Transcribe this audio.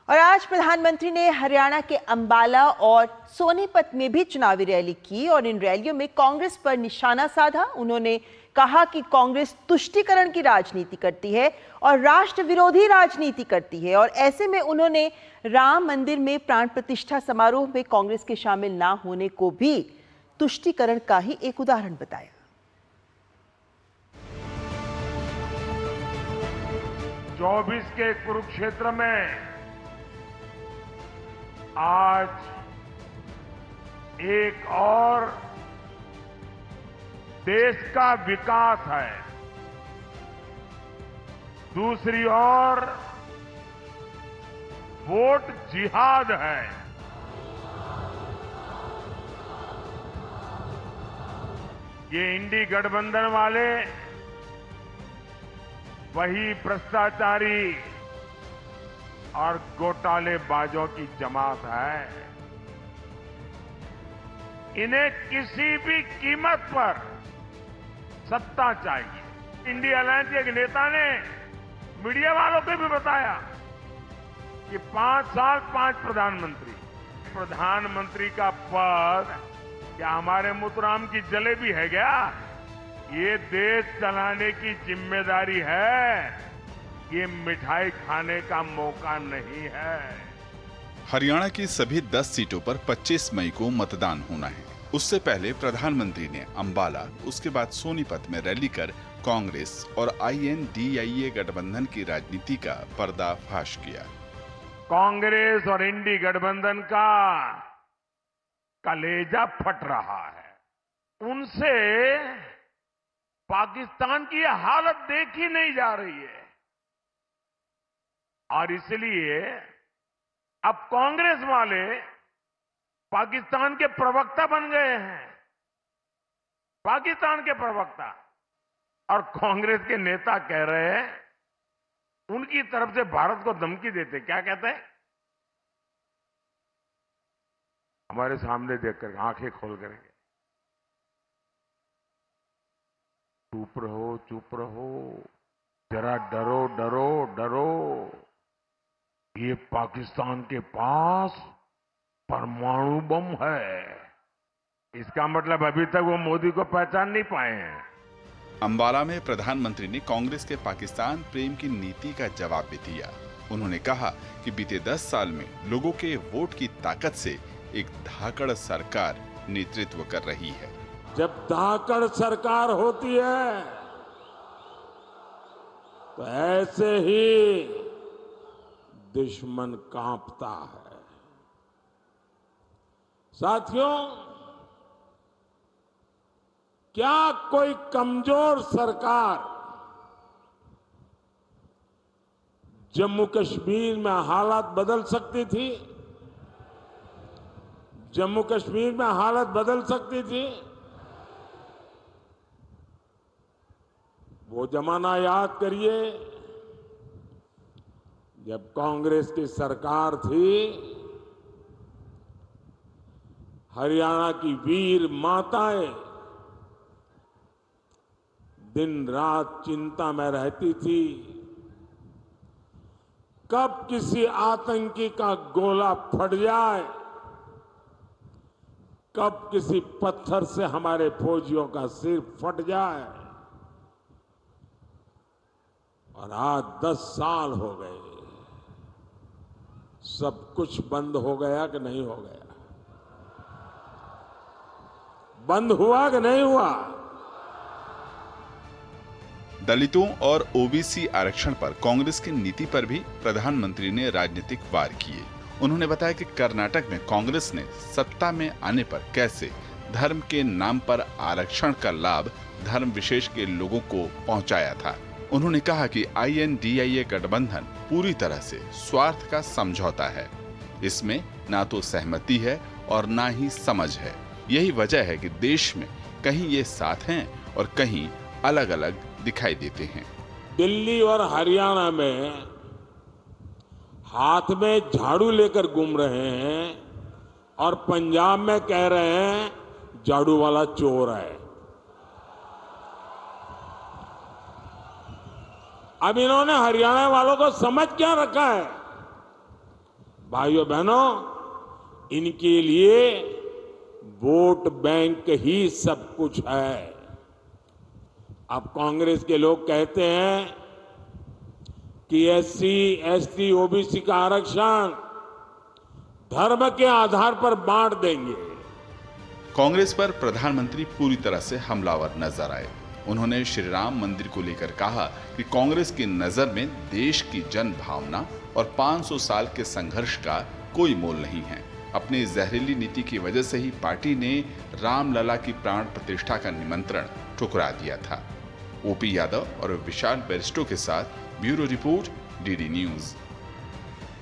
और आज प्रधानमंत्री ने हरियाणा के अंबाला और सोनीपत में भी चुनावी रैली की और इन रैलियों में कांग्रेस पर निशाना साधा। उन्होंने कहा कि कांग्रेस तुष्टीकरण की राजनीति करती है और राष्ट्र विरोधी राजनीति करती है और ऐसे में उन्होंने राम मंदिर में प्राण प्रतिष्ठा समारोह में कांग्रेस के शामिल ना होने को भी तुष्टीकरण का ही एक उदाहरण बताया। चौबीस के कुरुक्षेत्र में आज एक और देश का विकास है, दूसरी ओर वोट जिहाद है। ये इंडी गठबंधन वाले वही भ्रष्टाचारी और घोटालेबाजों की जमात है। इन्हें किसी भी कीमत पर सत्ता चाहिए। इंडिया अलायंस के एक नेता ने मीडिया वालों को भी बताया कि 5 साल 5 प्रधानमंत्री का पद क्या हमारे मुतराम की जलेबी है क्या? ये देश चलाने की जिम्मेदारी है, ये मिठाई खाने का मौका नहीं है। हरियाणा की सभी 10 सीटों पर 25 मई को मतदान होना है। उससे पहले प्रधानमंत्री ने अंबाला, उसके बाद सोनीपत में रैली कर कांग्रेस और INDIA गठबंधन की राजनीति का पर्दाफाश किया। कांग्रेस और इंडी गठबंधन का कलेजा फट रहा है। उनसे पाकिस्तान की हालत देखी नहीं जा रही है और इसलिए अब कांग्रेस वाले पाकिस्तान के प्रवक्ता बन गए हैं। पाकिस्तान के प्रवक्ता और कांग्रेस के नेता कह रहे हैं, उनकी तरफ से भारत को धमकी देते। क्या कहते हैं? हमारे सामने देखकर आंखें खोल करेंगे, चुप रहो, जरा डरो डरो डरो। ये पाकिस्तान के पास परमाणु बम है। इसका मतलब अभी तक वो मोदी को पहचान नहीं पाए हैं। अंबाला में प्रधानमंत्री ने कांग्रेस के पाकिस्तान प्रेम की नीति का जवाब भी दिया। उन्होंने कहा कि बीते 10 साल में लोगों के वोट की ताकत से एक धाकड़ सरकार नेतृत्व कर रही है। जब धाकड़ सरकार होती है तो ऐसे ही दुश्मन कांपता है। साथियों, क्या कोई कमजोर सरकार जम्मू कश्मीर में हालात बदल सकती थी? जम्मू कश्मीर में हालत बदल सकती थी? वो जमाना याद करिए जब कांग्रेस की सरकार थी। हरियाणा की वीर माताएं दिन रात चिंता में रहती थी, कब किसी आतंकी का गोला फट जाए, कब किसी पत्थर से हमारे फौजियों का सिर फट जाए। और आज 10 साल हो गए, सब कुछ बंद हो गया कि नहीं हो गया? बंद हुआ कि नहीं हुआ? दलितों और OBC आरक्षण पर कांग्रेस की नीति पर भी प्रधानमंत्री ने राजनीतिक वार किए। उन्होंने बताया कि कर्नाटक में कांग्रेस ने सत्ता में आने पर कैसे धर्म के नाम पर आरक्षण का लाभ धर्म विशेष के लोगों को पहुंचाया था। उन्होंने कहा कि INDIA गठबंधन पूरी तरह से स्वार्थ का समझौता है। इसमें ना तो सहमति है और ना ही समझ है। यही वजह है कि देश में कहीं ये साथ हैं और कहीं अलग अलग दिखाई देते हैं। दिल्ली और हरियाणा में हाथ में झाड़ू लेकर घूम रहे हैं और पंजाब में कह रहे हैं झाड़ू वाला चोर है। अब इन्होंने हरियाणा वालों को समझ क्या रखा है भाइयों बहनों, इनके लिए वोट बैंक ही सब कुछ है। अब कांग्रेस के लोग कहते हैं कि एससी, एसटी, ओबीसी का आरक्षण धर्म के आधार पर बांट देंगे। कांग्रेस पर प्रधानमंत्री पूरी तरह से हमलावर नजर आए। उन्होंने श्री राम मंदिर को लेकर कहा कि कांग्रेस की नजर में देश की जन भावना और 500 साल के संघर्ष का कोई मोल नहीं है। अपनी जहरीली नीति की वजह से ही पार्टी ने रामलला की प्राण प्रतिष्ठा का निमंत्रण ठुकरा दिया था। ओपी यादव और विशाल बेरिस्टो के साथ ब्यूरो रिपोर्ट, डीडी न्यूज।